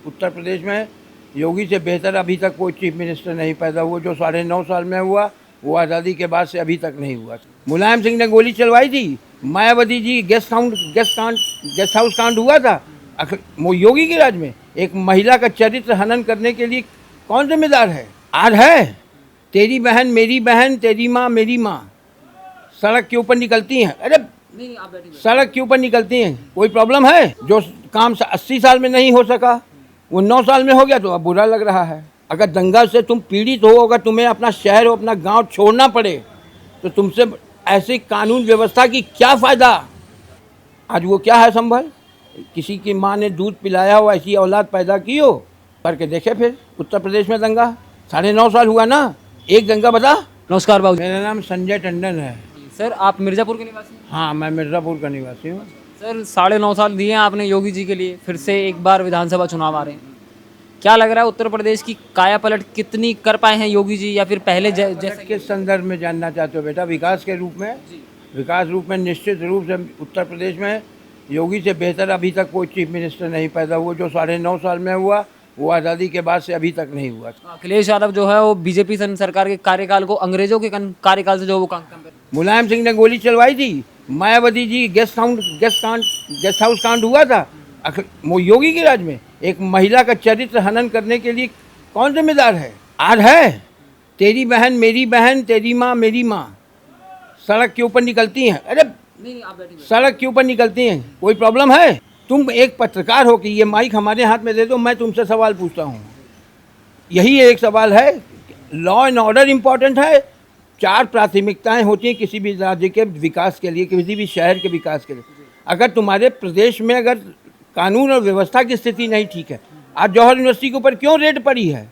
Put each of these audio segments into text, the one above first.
उत्तर प्रदेश में योगी से बेहतर अभी तक कोई चीफ मिनिस्टर नहीं पैदा हुआ। जो 9.5 साल में हुआ वो आज़ादी के बाद से अभी तक नहीं हुआ। मुलायम सिंह ने गोली चलवाई थी, मायावती जी गेस्ट हाउस कांड हुआ था वो योगी के राज में। एक महिला का चरित्र हनन करने के लिए कौन जिम्मेदार है? आज है तेरी बहन तेरी माँ मेरी माँ सड़क के ऊपर निकलती हैं। अरे सड़क के ऊपर निकलती हैं, कोई प्रॉब्लम है? जो काम 80 साल में नहीं हो सका वो 9 साल में हो गया तो अब बुरा लग रहा है। अगर दंगा से तुम पीड़ित हो, अगर तुम्हें अपना शहर और अपना गांव छोड़ना पड़े तो तुमसे ऐसी कानून व्यवस्था की क्या फ़ायदा? आज वो क्या है संभल? किसी की माँ ने दूध पिलाया हो, ऐसी औलाद पैदा की हो, करके देखे। फिर उत्तर प्रदेश में दंगा 9.5 साल हुआ ना, एक दंगा बता। नमस्कार बाबू। मेरा नाम संजय टंडन है। सर आप मिर्ज़ापुर के निवासी हैं? हाँ, मैं मिर्ज़ापुर का निवासी हूँ। सर 9.5 साल दिए हैं आपने योगी जी के लिए, फिर से एक बार विधानसभा चुनाव आ रहे हैं। क्या लग रहा है उत्तर प्रदेश की काया पलट कितनी कर पाए हैं योगी जी, या फिर पहले जैसे? किस संदर्भ में जानना चाहते हो बेटा? विकास के रूप में? विकास रूप में निश्चित रूप से उत्तर प्रदेश में योगी से बेहतर अभी तक कोई चीफ मिनिस्टर नहीं पैदा हुआ। जो 9.5 साल में हुआ वो आज़ादी के बाद से अभी तक नहीं हुआ। अखिलेश यादव जो है वो बीजेपी सरकार के कार्यकाल को अंग्रेजों के कार्यकाल से जो वो कंपेयर। मुलायम सिंह ने गोली चलवाई थी, मायावती जी गेस्ट हाउस कांड हुआ था वो योगी के राज में। एक महिला का चरित्र हनन करने के लिए कौन जिम्मेदार है? आज है तेरी बहन तेरी माँ मेरी माँ सड़क के ऊपर निकलती हैं। अरे सड़क के ऊपर निकलती हैं, कोई प्रॉब्लम है? तुम एक पत्रकार हो कि ये माइक हमारे हाथ में दे दो, मैं तुमसे सवाल पूछता हूँ। यही एक सवाल है। लॉ एंड ऑर्डर इम्पॉर्टेंट है। 4 प्राथमिकताएं होती हैं किसी भी राज्य के विकास के लिए, किसी भी शहर के विकास के लिए। अगर तुम्हारे प्रदेश में अगर कानून और व्यवस्था की स्थिति नहीं ठीक है, आज जौहर यूनिवर्सिटी के ऊपर क्यों रेड पड़ी है?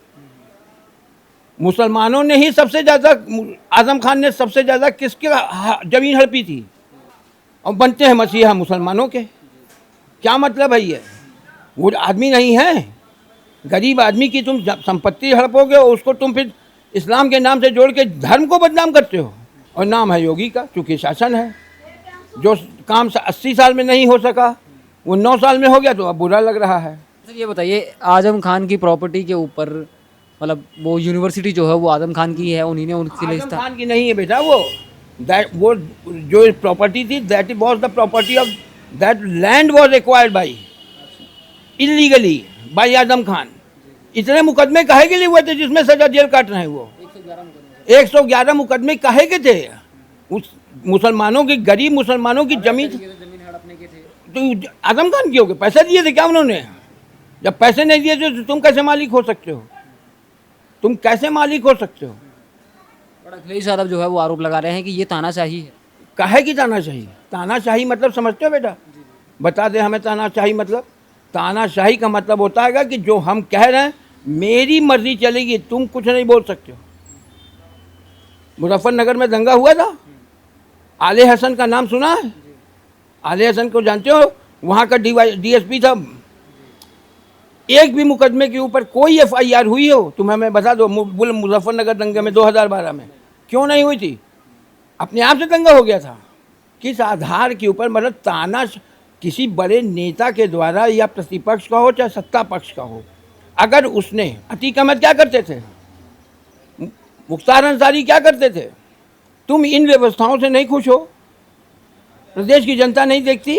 मुसलमानों ने ही सबसे ज़्यादा, आजम खान ने सबसे ज़्यादा किसके ज़मीन हड़पी थी? और बनते हैं मसीहा मुसलमानों के। क्या मतलब है ये? वो आदमी नहीं है, गरीब आदमी की तुम संपत्ति हड़पोगे और उसको तुम फिर इस्लाम के नाम से जोड़ के धर्म को बदनाम करते हो। और नाम है योगी का, क्योंकि शासन है। जो काम 80 साल में नहीं हो सका वो 9 साल में हो गया तो अब बुरा लग रहा है। सर ये बताइए, आजम खान की प्रॉपर्टी के ऊपर, मतलब वो यूनिवर्सिटी जो है वो आजम खान की है, उन्हीं ने उनके लिए आजम खान की नहीं है बेटा। वो जो प्रॉपर्टी थी that was the property of that land was acquired by illegally by Azam Khan. इतने मुकदमे काहे के लिए हुए थे जिसमें सजा जेल काट रहे हैं? वो 111 मुकदमे काहे के थे? उस मुसलमानों की, गरीब मुसलमानों की जमीन हड़पने के थे। तो आजम खान की हो गए? पैसे दिए थे क्या उन्होंने? जब पैसे नहीं दिए थे तो तुम कैसे मालिक हो सकते हो? तुम कैसे मालिक हो सकते हो? और अखिलेश यादव जो है वो आरोप लगा रहे हैं कि ये तानाशाही है। काहे की तानाशाही? तानाशाही मतलब समझते हो बेटा? बता दे हमें तानाशाही मतलब। तानाशाही का मतलब होता है कि जो हम कह रहे हैं मेरी मर्जी चलेगी, तुम कुछ नहीं बोल सकते हो। मुजफ्फरनगर में दंगा हुआ था, आले हसन का नाम सुना है? आले हसन को जानते हो? वहाँ का डीएसपी था। एक भी मुकदमे के ऊपर कोई एफआईआर हुई हो तुम्हें मैं बता दो। मुजफ्फरनगर दंगे में 2012 में क्यों नहीं हुई थी? अपने आप से दंगा हो गया था। किस आधार के ऊपर? मतलब ताना किसी बड़े नेता के द्वारा, या प्रतिपक्ष का हो चाहे सत्ता पक्ष का हो, अगर उसने, अतीक अहमद क्या करते थे, मुख्तार अंसारी क्या करते थे? तुम इन व्यवस्थाओं से नहीं खुश हो? प्रदेश की जनता नहीं देखती?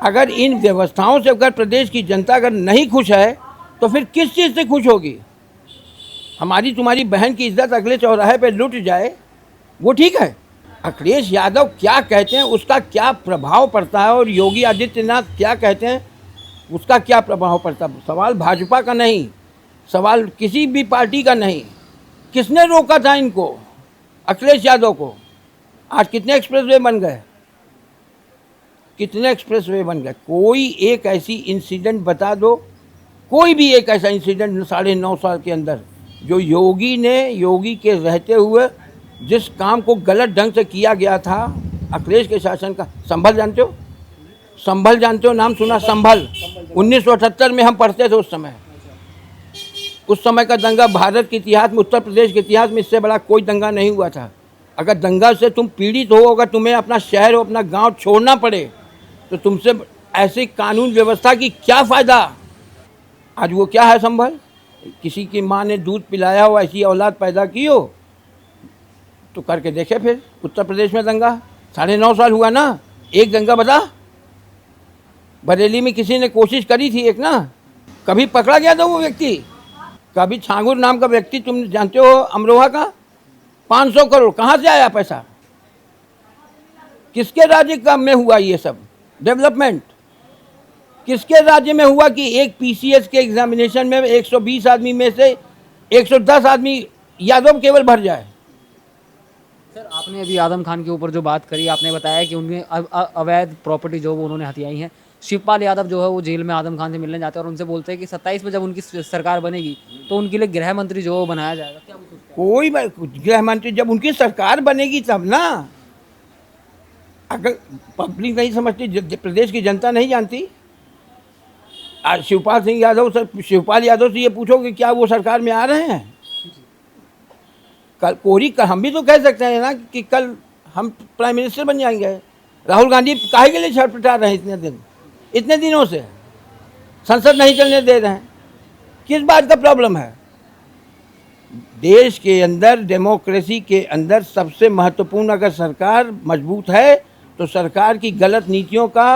अगर इन व्यवस्थाओं से अगर प्रदेश की जनता अगर नहीं खुश है तो फिर किस चीज़ से खुश होगी? हमारी तुम्हारी बहन की इज्जत अगले चौराहे पे लुट जाए वो ठीक है? अखिलेश यादव क्या कहते हैं उसका क्या प्रभाव पड़ता है, और योगी आदित्यनाथ क्या कहते हैं उसका क्या प्रभाव पड़ता है? सवाल भाजपा का नहीं, सवाल किसी भी पार्टी का नहीं। किसने रोका था इनको, अखिलेश यादव को? आज कितने एक्सप्रेसवे बन गए? कितने एक्सप्रेसवे बन गए? कोई एक ऐसी इंसिडेंट बता दो, कोई भी एक ऐसा इंसिडेंट 9.5 साल के अंदर जो योगी के रहते हुए जिस काम को गलत ढंग से किया गया था अखिलेश के शासन का। संभल जानते हो? संभल जानते हो? नाम सुना? संभल 1978 में हम पढ़ते थे उस समय का दंगा भारत के इतिहास में, उत्तर प्रदेश के इतिहास में इससे बड़ा कोई दंगा नहीं हुआ था। अगर दंगा से तुम पीड़ित हो, अगर तुम्हें अपना शहर और अपना गांव छोड़ना पड़े तो तुमसे ऐसी कानून व्यवस्था की क्या फ़ायदा? आज वो क्या है संभल? किसी की माँ ने दूध पिलाया हो, ऐसी औलाद पैदा की हो तो करके देखे। फिर उत्तर प्रदेश में दंगा 9.5 साल हुआ ना, एक दंगा बता। बरेली में किसी ने कोशिश करी थी एक ना, कभी पकड़ा गया था वो व्यक्ति? कभी छांगुर नाम का व्यक्ति तुम जानते हो अमरोहा का, 500 करोड़ कहाँ से आया पैसा? किसके राज्य का में हुआ ये सब डेवलपमेंट? किसके राज्य में हुआ कि एक पीसीएस के एग्जामिनेशन में 120 आदमी में से 110 आदमी यादव केवल भर जाए? सर आपने अभी आदम खान के ऊपर जो बात करी, आपने बताया कि उनमें अवैध प्रॉपर्टी जो वो उन्होंने हथियाई है। शिवपाल यादव जो है वो जेल में आदम खान से मिलने जाते हैं और उनसे बोलते हैं कि 27 में जब उनकी सरकार बनेगी तो उनके लिए गृह मंत्री जो है वो बनाया जाएगा। क्या वो सोचते हैं? कोई गृह मंत्री जब उनकी सरकार बनेगी तब ना। अगर पब्लिक नहीं समझती, प्रदेश की जनता नहीं जानती। आज शिवपाल यादव से ये पूछो कि क्या वो सरकार में आ रहे हैं? कल हम भी तो कह सकते हैं ना कि कल हम प्राइम मिनिस्टर बन जाएंगे। राहुल गांधी काहे के लिए छटपटा रहे हैं इतने दिनों से? संसद नहीं चलने दे रहे हैं, किस बात का प्रॉब्लम है? देश के अंदर, डेमोक्रेसी के अंदर सबसे महत्वपूर्ण अगर सरकार मजबूत है तो सरकार की गलत नीतियों का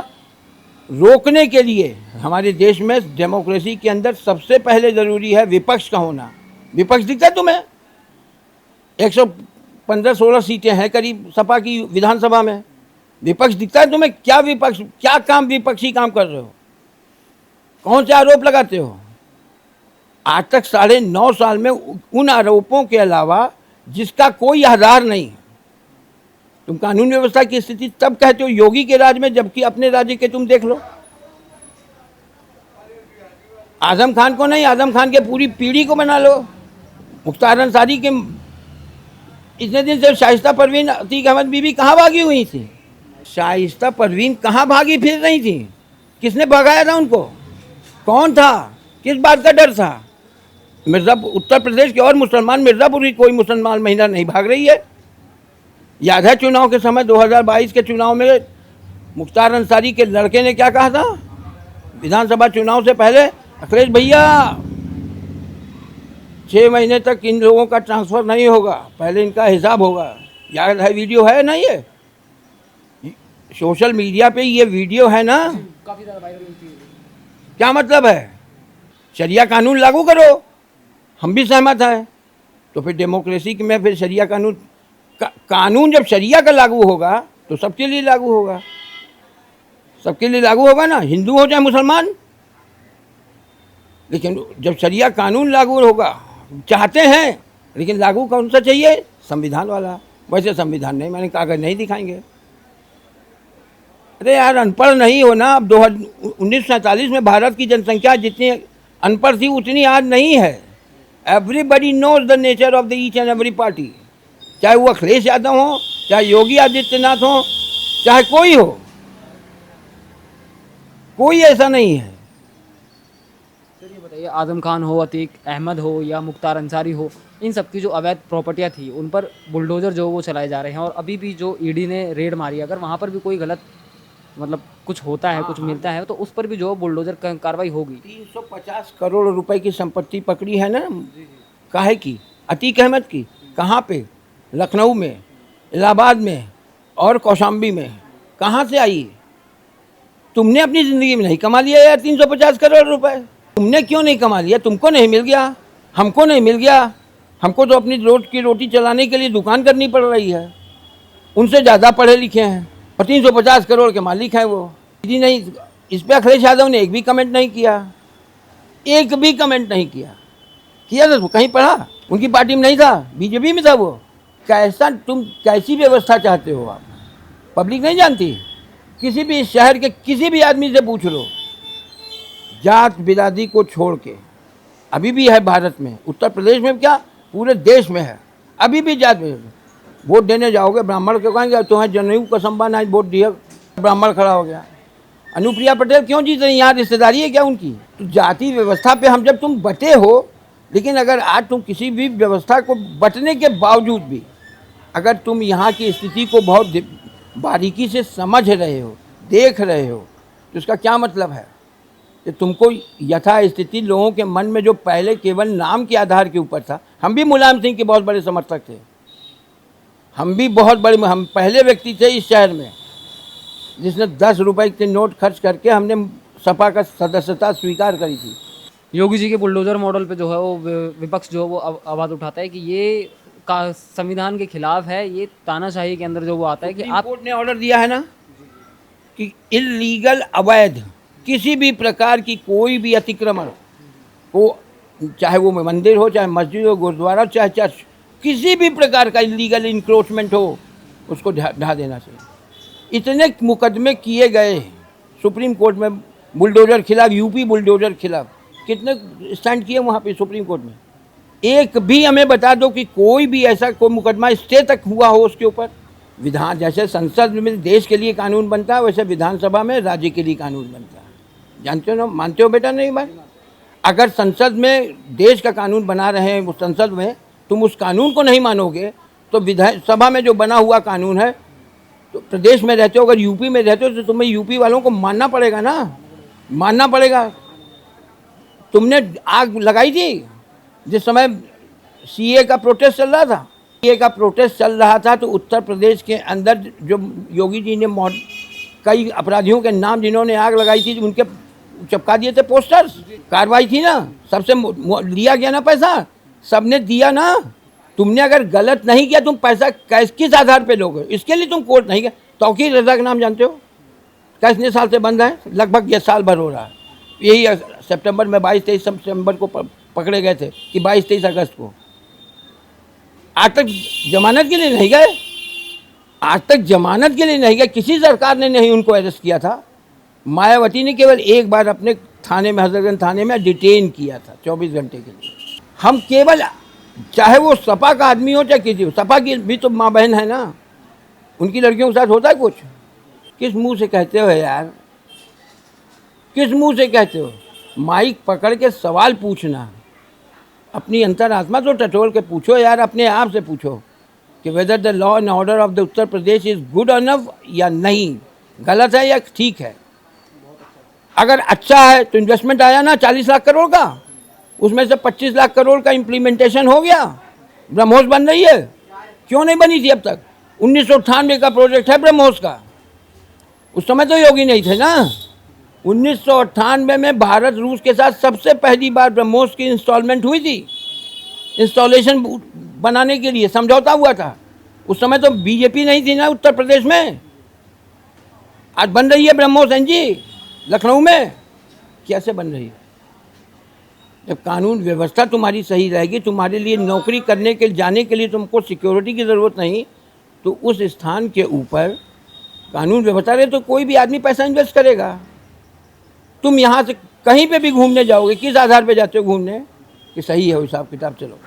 रोकने के लिए हमारे देश में डेमोक्रेसी के अंदर सबसे पहले ज़रूरी है विपक्ष का होना। विपक्ष दिखता है तुम्हें? 115-16 सीटें हैं करीब सपा की विधानसभा में। विपक्ष दिखता है तुम्हें? क्या विपक्ष, क्या काम विपक्षी काम कर रहे हो? कौन से आरोप लगाते हो? आज तक 9.5 साल में उन आरोपों के अलावा जिसका कोई आधार नहीं। तुम कानून व्यवस्था की स्थिति तब कहते हो योगी के राज में, जबकि अपने राज्य के तुम देख लो। आजम खान को नहीं, आजम खान के पूरी पीढ़ी को बना लो। मुख्तार अंसारी के इतने दिन से शाइस्ता परवीन, अतीक अहमद बीबी कहाँ भागी हुई थी? शाइस्ता परवीन कहाँ भागी फिर रही थी? किसने भगाया था उनको? कौन था? किस बात का डर था? उत्तर प्रदेश के और मुसलमान, मिर्ज़ापुर की कोई मुसलमान महिला नहीं भाग रही है। याद है चुनाव के समय 2022 के चुनाव में मुख्तार अंसारी के लड़के ने क्या कहा था विधानसभा चुनाव से पहले? अखिलेश भैया 6 महीने तक इन लोगों का ट्रांसफ़र नहीं होगा, पहले इनका हिसाब होगा। याद है, वीडियो है ना, ये सोशल मीडिया पे ये वीडियो है ना, काफ़ी ज़्यादा वायरल होती है। क्या मतलब है? शरिया कानून लागू करो, हम भी सहमत हैं। तो फिर डेमोक्रेसी में फिर शरिया कानून जब शरिया का लागू होगा तो सबके लिए लागू होगा, सबके लिए लागू होगा ना, हिंदू हो चाहे मुसलमान। लेकिन जब शरिया कानून लागू होगा, चाहते हैं लेकिन लागू कौन सा चाहिए? संविधान वाला। वैसे संविधान नहीं, मैंने कागज नहीं दिखाएंगे। अरे यार, अनपढ़ नहीं हो ना। अब 1947 में भारत की जनसंख्या जितनी अनपढ़ थी उतनी आज नहीं है। Everybody knows the nature of the each and every party, चाहे वो अखिलेश यादव हो, चाहे योगी आदित्यनाथ हो, चाहे कोई हो, कोई ऐसा नहीं है। सर ये बताइए, आजम खान हो, अतीक अहमद हो या मुख्तार अंसारी हो, इन सब की जो अवैध प्रॉपर्टियाँ थी उन पर बुलडोज़र जो वो चलाए जा रहे हैं और अभी भी जो ईडी ने रेड मारी, अगर वहाँ पर भी कोई गलत मतलब कुछ होता है, कुछ मिलता है तो उस पर भी जो बुलडोज़र कार्रवाई होगी। 350 करोड़ रुपए की संपत्ति पकड़ी है ना, काहे की? अतीक अहमद की। कहाँ पे? लखनऊ में, इलाहाबाद में और कौशाम्बी में। कहाँ से आई? तुमने अपनी ज़िंदगी में नहीं कमा लिया यार 350 करोड़ रुपए? तुमने क्यों नहीं कमा लिया? तुमको नहीं मिल गया, हमको नहीं मिल गया। हमको तो अपनी रोज की रोटी चलाने के लिए दुकान करनी पड़ रही है। उनसे ज़्यादा पढ़े लिखे हैं और 350 करोड़ के मालिक हैं वो। जी नहीं, इस पर अखिलेश यादव ने एक भी कमेंट नहीं किया, एक भी कमेंट नहीं किया। किया था तो कहीं पढ़ा? उनकी पार्टी में नहीं था, बीजेपी में था वो। कैसा, तुम कैसी व्यवस्था चाहते हो आप? पब्लिक नहीं जानती। किसी भी शहर के किसी भी आदमी से पूछ लो, जात बिरादरी को छोड़ के अभी भी है भारत में, उत्तर प्रदेश में क्या पूरे देश में है, अभी भी जात में। वोट देने जाओगे, ब्राह्मण को कहेंगे तुम्हें जनेऊ का संबंध आज वोट दिया, ब्राह्मण खड़ा हो गया। अनुप्रिया पटेल क्यों जीत रही? यहाँ रिश्तेदारी है क्या उनकी? तो जाति व्यवस्था पे हम जब तुम बटे हो, लेकिन अगर आज तुम किसी भी व्यवस्था को बटने के बावजूद भी अगर तुम यहाँ की स्थिति को बहुत बारीकी से समझ रहे हो, देख रहे हो, तो इसका क्या मतलब है? कि तुमको यथास्थिति लोगों के मन में जो पहले केवल नाम के आधार के ऊपर था, हम भी मुलायम सिंह के बहुत बड़े समर्थक थे, हम भी बहुत बड़े, हम पहले व्यक्ति थे इस शहर में जिसने 10 रुपए के नोट खर्च करके हमने सपा का सदस्यता स्वीकार करी थी। योगी जी के बुलडोजर मॉडल पे जो है वो विपक्ष जो है वो आवाज़ उठाता है कि ये का संविधान के खिलाफ है, ये तानाशाही के अंदर जो वो आता है कि आप कोर्ट ने ऑर्डर दिया है ना कि इल्लीगल, अवैध किसी भी प्रकार की कोई भी अतिक्रमण हो, चाहे वो मंदिर हो, चाहे मस्जिद हो, गुरुद्वारा, चाहे चर्च, किसी भी प्रकार का इल्लीगल इंक्रोचमेंट हो उसको ढा देना चाहिए। इतने मुकदमे किए गए सुप्रीम कोर्ट में बुलडोजर खिलाफ, यूपी बुलडोजर खिलाफ, कितने स्टैंड किए वहाँ पे सुप्रीम कोर्ट में। एक भी हमें बता दो कि कोई भी ऐसा कोई मुकदमा स्टे तक हुआ हो उसके ऊपर। विधान, जैसे संसद में देश के लिए कानून बनता है, वैसे विधानसभा में राज्य के लिए कानून बनता है। जानते हो ना, मानते हो बेटा? नहीं बात। अगर संसद में देश का कानून बना रहे हैं, उस संसद में तुम उस कानून को नहीं मानोगे तो विधानसभा में जो बना हुआ कानून है, तो प्रदेश में रहते हो, अगर यूपी में रहते हो तो तुम्हें यूपी वालों को मानना पड़ेगा ना, मानना पड़ेगा। तुमने आग लगाई थी जिस समय सीए का प्रोटेस्ट चल रहा था, सीए का प्रोटेस्ट चल रहा था, तो उत्तर प्रदेश के अंदर जो योगी जी ने कई अपराधियों के नाम जिन्होंने आग लगाई थी उनके चिपका दिए थे पोस्टर्स, कार्रवाई थी ना, सबसे लिया गया ना पैसा, सबने दिया ना। तुमने अगर गलत नहीं किया, तुम पैसा किस आधार पे लोगे? इसके लिए तुम कोर्ट नहीं गए। तौकीर रजा का नाम जानते हो? कितने साल से बंद है? लगभग ये साल भर हो रहा है। यही सितंबर में 22-23 सितंबर को पकड़े गए थे कि 22-23 अगस्त को। आज तक जमानत के लिए नहीं गए, आज तक जमानत के लिए नहीं गए, किसी सरकार ने नहीं उनको अरेस्ट किया था। मायावती ने केवल एक बार अपने थाने में, हजरतगंज थाने में डिटेन किया था 24 घंटे के लिए। हम केवल, चाहे वो सपा का आदमी हो चाहे किसी, सपा की भी तो माँ बहन है ना, उनकी लड़कियों के साथ होता है कुछ? किस मुंह से कहते हो यार, किस मुंह से कहते हो? माइक पकड़ के सवाल पूछना, अपनी अंतरात्मा तो टटोल के पूछो यार, अपने आप से पूछो कि whether the law and order of the Uttar Pradesh is good enough या नहीं, गलत है या ठीक है। अगर अच्छा है तो इन्वेस्टमेंट आया ना 40 लाख करोड़ का, उसमें से 25 लाख करोड़ का इम्प्लीमेंटेशन हो गया, ब्रह्मोस बन रही है। क्यों नहीं बनी थी अब तक? 1998 का प्रोजेक्ट है ब्रह्मोस का, उस समय तो योगी नहीं थे ना। 1998 में भारत रूस के साथ सबसे पहली बार ब्रह्मोस की इंस्टॉलमेंट हुई थी, इंस्टॉलेशन बनाने के लिए समझौता हुआ था। उस समय तो बीजेपी नहीं थी ना उत्तर प्रदेश में। आज बन रही है ब्रह्मोस एनजी लखनऊ में। कैसे बन रही है? जब कानून व्यवस्था तुम्हारी सही रहेगी, तुम्हारे लिए नौकरी करने के जाने के लिए तुमको सिक्योरिटी की ज़रूरत नहीं, तो उस स्थान के ऊपर कानून व्यवस्था रहे तो कोई भी आदमी पैसा इन्वेस्ट करेगा। तुम यहाँ से कहीं पे भी घूमने जाओगे, किस आधार पे जाते हो घूमने कि सही है हिसाब किताब? चलो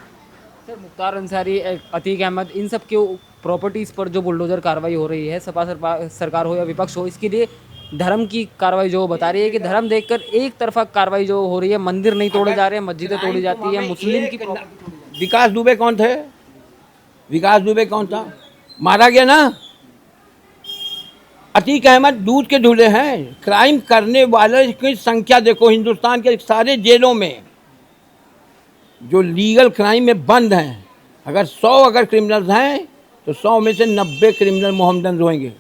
सर, मुख्तार अंसारी, अतीक अहमद, इन सब के प्रॉपर्टीज़ पर जो बुलडोजर कार्रवाई हो रही है, सपा सरकार हो या विपक्ष हो, इसके लिए धर्म की कार्रवाई जो बता रही है कि धर्म देखकर एक तरफा कार्रवाई जो हो रही है, मंदिर नहीं तोड़े जा रहे हैं, मस्जिदें तोड़ी जाती है, मुस्लिम की। विकास दुबे कौन थे? विकास दुबे कौन था? मारा गया ना। अतीक अहमद दूध के धुले हैं। क्राइम करने वाले की संख्या देखो, हिंदुस्तान के सारे जेलों में जो लीगल क्राइम में बंद हैं, अगर 100 अगर क्रिमिनल्स हैं तो 100 में से 90 क्रिमिनल मोहम्मदन होंगे।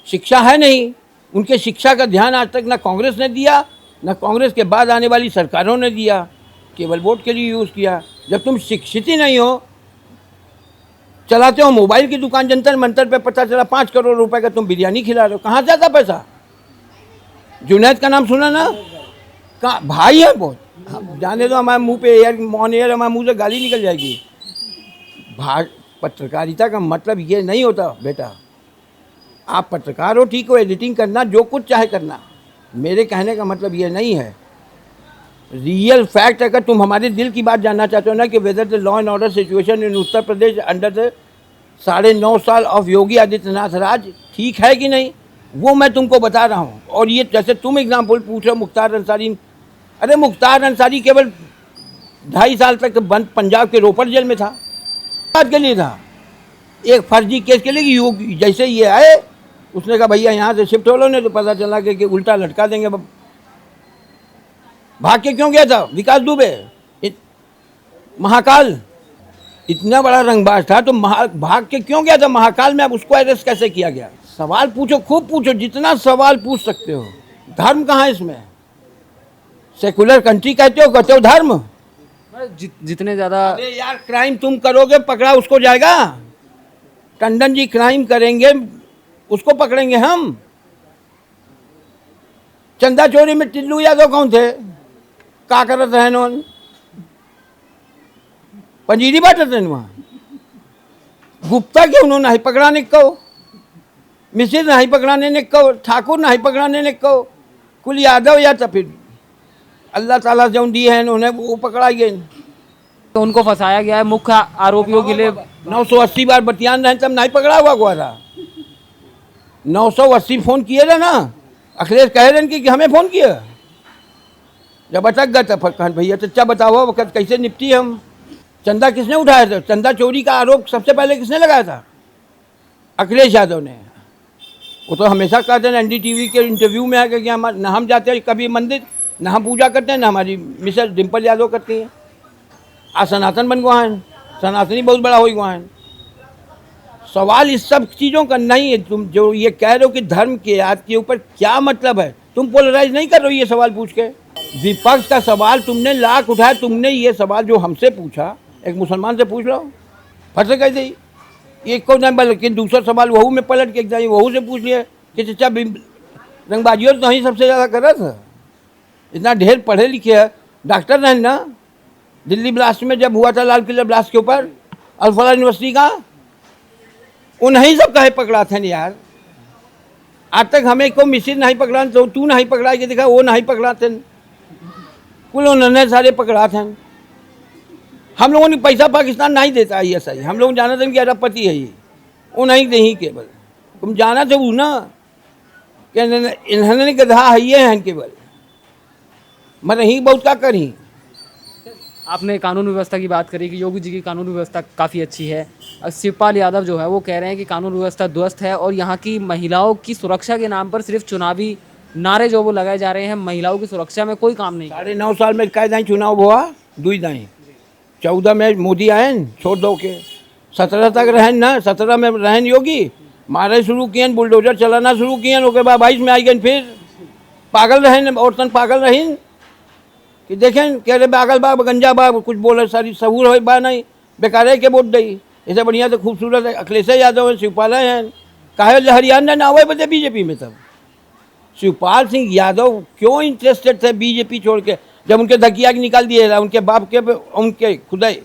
शिक्षा है नहीं, उनके शिक्षा का ध्यान आज तक ना कांग्रेस ने दिया, ना कांग्रेस के बाद आने वाली सरकारों ने दिया, केवल वोट के लिए यूज़ किया। जब तुम शिक्षित ही नहीं हो, चलाते हो मोबाइल की दुकान, जंतर मंतर पे पता चला 5 करोड़ रुपए का तुम बिरयानी खिला रहे हो, कहाँ से आता पैसा? जुनैद का नाम सुना ना? कहाँ भाई है बहुत, जाने दो, हमारे मुंह पे एयर ऑन एयर हमारे मुंह से गाली निकल जाएगी। पत्रकारिता का मतलब ये नहीं होता बेटा। आप पत्रकार हो, ठीक हो, एडिटिंग करना, जो कुछ चाहे करना, मेरे कहने का मतलब ये नहीं है। रियल फैक्ट, अगर तुम हमारे दिल की बात जानना चाहते हो ना कि whether the law and order situation in Uttar Pradesh under the 9.5 साल ऑफ योगी आदित्यनाथ राज ठीक है कि नहीं, वो मैं तुमको बता रहा हूँ। और ये जैसे तुम एग्जाम्पल पूछ रहे हो मुख्तार अंसारी, अरे मुख्तार अंसारी केवल 2.5 साल तक बंद पंजाब के रोपड़ जेल में था, बात के लिए था, एक फर्जी केस के लिए कि योगी जैसे ये आए, उसने कहा भैया यहाँ से शिफ्ट हो लो, नहीं तो पता चला कि उल्टा लटका देंगे। भाग के क्यों गया था विकास दुबे? महाकाल इतना बड़ा रंगबाज था तो भाग के क्यों गया था महाकाल में? अब उसको अरेस्ट कैसे किया गया? सवाल पूछो, खूब पूछो, जितना सवाल पूछ सकते हो। धर्म कहाँ है इसमें? सेकुलर कंट्री कहते हो धर्म? जितने ज़्यादा अरे यार, क्राइम तुम करोगे पकड़ा उसको जाएगा? टंडन जी क्राइम करेंगे उसको पकड़ेंगे हम? चंदा चोरी में टिल्लू यादव कौन थे? का करत रहन उन? पंजीरी बांटत रहन वहाँ? गुप्ता क्यों उन्होंने नहीं पकड़ाने को? मिसिर नहीं पकड़ाने ने को? ठाकुर नहीं पकड़ाने ने को? कुल यादव या तो फिर अल्लाह ताला जो दिए हैं उन्हें वो पकड़ा गए। तो उनको फंसाया गया है। मुख्य आरोपियों के लिए 980 बार बतियान रहे तब नहीं पकड़ा हुआ गुआरा। 980 फोन किए रहे ना, अखिलेश कह रहे कि हमें फोन किया। जब अटक गए तो फरकान भैया चचा बताओ वक्त कैसे निपटी हम? चंदा किसने उठाया था? चंदा चोरी का आरोप सबसे पहले किसने लगाया था? अखिलेश यादव ने। वो तो हमेशा कहते हैं NDTV के इंटरव्यू में आकर कि हम जाते हैं कभी मंदिर, ना हम पूजा करते हैं, ना हमारी मिसेज डिम्पल यादव करती हैं। आज सनातन बन गया है, सनातनी बहुत बड़ा हो गया है। सवाल इस सब चीज़ों का नहीं है। तुम जो ये कह रहे हो कि धर्म के याद के ऊपर क्या मतलब है, तुम पोलराइज नहीं कर रहे हो ये सवाल पूछ के। विपक्ष का सवाल तुमने लाख उठाया, तुमने ये सवाल जो हमसे पूछा एक मुसलमान से पूछ लो, फंसे कैसे ही एक को नहीं, लेकिन दूसरा सवाल वहू में पलट के जाइए, वहू से पूछ लिया कि चचा रंगबाजियों तो ही सबसे ज़्यादा कर रहा था। इतना ढेर पढ़े लिखे है, डॉक्टर रहे ना। दिल्ली ब्लास्ट में जब हुआ था लाल किला ब्लास्ट के ऊपर अल्फला यूनिवर्सिटी का, उन्हीं सब कहे पकड़ा थे यार। आज तक हमें को मिसिर नहीं पकड़ा तो तू नहीं पकड़ा के देखा, वो नहीं पकड़ा थे, कुल उन्होंने सारे पकड़ा थे। हम लोगों ने पैसा पाकिस्तान नहीं देता है, ये सही। हम लोग जाना थे कि अरबपति है ये, वो नहीं दे केवल। तुम जाना थे वो ना कि इन्होंने गधा है ये हैं केवल, मगर ही बहुत का करी। आपने कानून व्यवस्था की बात करी कि योगी जी की कानून व्यवस्था काफ़ी अच्छी है। शिवपाल यादव जो है वो कह रहे हैं कि कानून व्यवस्था ध्वस्त है और यहाँ की महिलाओं की सुरक्षा के नाम पर सिर्फ चुनावी नारे जो वो लगाए जा रहे हैं, महिलाओं की सुरक्षा में कोई काम नहीं। 9.5 साल में कई दाई चुनाव हुआ, 2 दाई। 14 में मोदी आए छोड़ दो के, 17 तक रहन ना, 17 में रहन योगी मारे शुरू किए, बुलडोजर चलाना शुरू किए। उसके बाद 22 में आई गए फिर पागल रहन, औरतन पागल रहीन कि देखें कह रहे पागल बाग गंजा बाग कुछ बोले सारी सहूर हो बा नहीं, बेकार के वोट दी। ऐसे बढ़िया तो खूबसूरत है अखिलेश यादव है, शिवपाल हैं, काहे हरियाणा ना आवे बदे बीजेपी में। तब शिवपाल सिंह यादव क्यों इंटरेस्टेड थे बीजेपी छोड़ के, जब उनके धकिया के निकाल दिए उनके बाप के उनके खुदाई।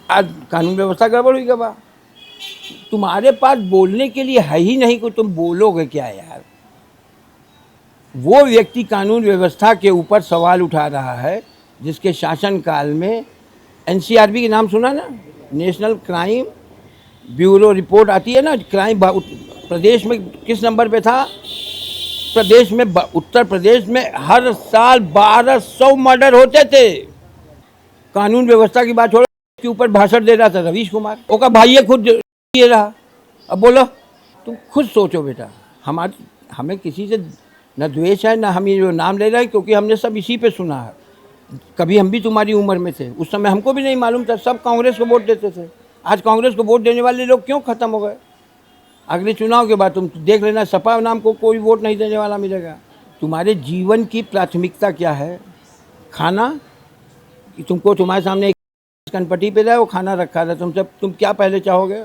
आज कानून व्यवस्था गड़बड़ हुई बा। तुम्हारे पास बोलने के लिए है ही नहीं, को तुम बोलोगे क्या यार? वो व्यक्ति कानून व्यवस्था के ऊपर सवाल उठा रहा है जिसके शासनकाल में NCRB के नाम सुना ना, नेशनल क्राइम ब्यूरो रिपोर्ट आती है ना, क्राइम प्रदेश में किस नंबर पे था? प्रदेश में उत्तर प्रदेश में हर साल 1200 मर्डर होते थे। कानून व्यवस्था की बात छोड़ो, के ऊपर भाषण दे रहा था रवीश कुमार, ओका भाई खुद ये रहा। अब बोलो तुम खुद सोचो बेटा, हमें किसी से न द्वेष है, ना हम ये जो नाम ले रहे हैं, क्योंकि हमने सब इसी पे सुना है। कभी हम भी तुम्हारी उम्र में थे, उस समय हमको भी नहीं मालूम था, सब कांग्रेस को वोट देते थे। आज कांग्रेस को वोट देने वाले लोग क्यों खत्म हो गए? अगले चुनाव के बाद तुम देख लेना, सपा नाम को कोई वोट नहीं देने वाला मिलेगा। तुम्हारे जीवन की प्राथमिकता क्या है? खाना? तुमको तुम्हारे सामने एक कनपट्टी पे रहा, वो खाना रखा था, तुम क्या पहले चाहोगे?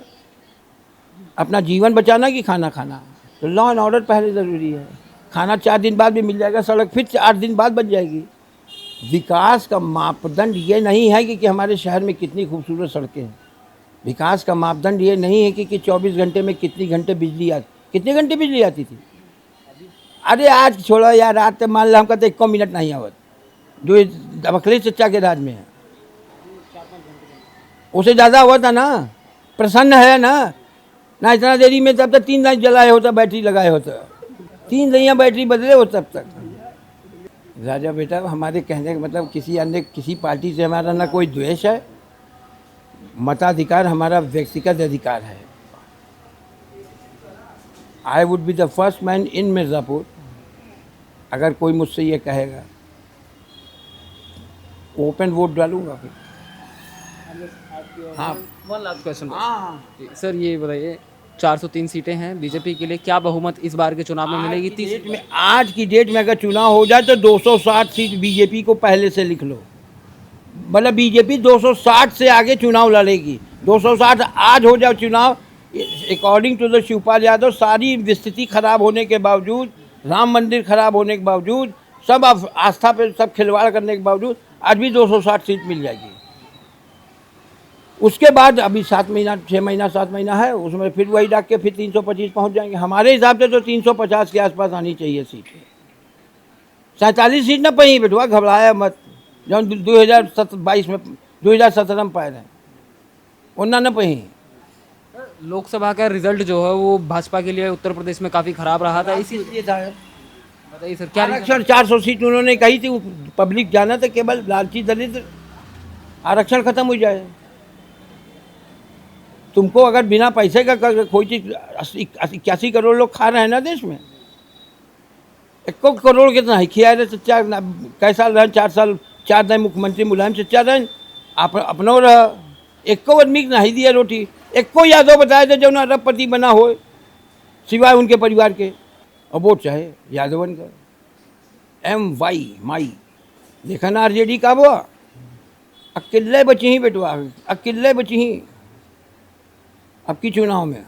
अपना जीवन बचाना कि खाना खाना? तो लॉ एंड ऑर्डर पहले ज़रूरी है। खाना 4 दिन बाद भी मिल जाएगा, सड़क फिर 8 दिन बाद बन जाएगी। विकास का मापदंड ये नहीं है कि हमारे शहर में कितनी खूबसूरत सड़कें हैं। विकास का मापदंड ये नहीं है कि 24 घंटे में कितने घंटे बिजली आती थी। अरे आज छोड़ो यार, रात तो मान लो हम कहते 1 मिनट नहीं आवत, जो अखिलेश चचा के राज में है उससे ज़्यादा हुआ था ना। प्रसन्न है ना इतना देरी में, तब तक 3 लाइट जलाए होता, बैटरी लगाए होता, 3 दैया बैटरी बदले हो तब तक। राजा बेटा, हमारे कहने का मतलब किसी पार्टी से हमारा ना कोई द्वेष है। मताधिकार हमारा व्यक्तिगत अधिकार है। I would be the first man in Mirzapur, अगर कोई मुझसे ये कहेगा ओपन वोट डालूंगा फिर। हाँ। वन लास्ट क्वेश्चन हाँ, सर, ये बताइए 403 सीटें हैं बीजेपी के लिए, क्या बहुमत इस बार के चुनाव में मिलेगी? आज की डेट में अगर चुनाव हो जाए तो 260 सीट बीजेपी को पहले से लिख लो। मतलब बीजेपी 260 से आगे चुनाव लड़ेगी। 260 आज हो जाए चुनाव, according to the Shivpal Yadav, सारी स्थिति खराब होने के बावजूद, राम मंदिर खराब होने के बावजूद, सब आस्था पे सब खिलवाड़ करने के बावजूद आज भी 260 सीट मिल जाएगी। उसके बाद अभी 7 महीना 6 महीना 7 महीना है, उसमें फिर वही डाक के फिर 325 पहुंच जाएंगे। हमारे हिसाब से तो 350 के आसपास आनी चाहिए सीटें। 47 सीट ना पही बेटवा, घबराया मत। जब 2022 में 2017 में पाए रहे उन्ना न पही। लोकसभा का रिजल्ट जो है वो भाजपा के लिए उत्तर प्रदेश में काफ़ी खराब रहा था, इसी इसलिए था बताइए सर क्या reason? आरक्षण 400 सीट उन्होंने कही थी, पब्लिक जाना था केवल लालची दलित आरक्षण खत्म हो जाए। तुमको अगर बिना पैसे का कोई चीज 81 करोड़ लोग खा रहे हैं ना देश में, 1 करोड़ कितना है खिया रहे। सच्चा कै साल रहे, 4 साल 4 दिन मुख्यमंत्री मुलायम सच्चा रहे, अपनो रह 1 आदमी नहीं दिया रोटी। 1 यादव बताया था जो ना अरबपति बना हो सिवाय उनके परिवार के, और वोट चाहे यादवन का। MY माई देखा ना RJD का वो अकेले बची ही बेटवा, अकेले बची ही अब की चुनाव में।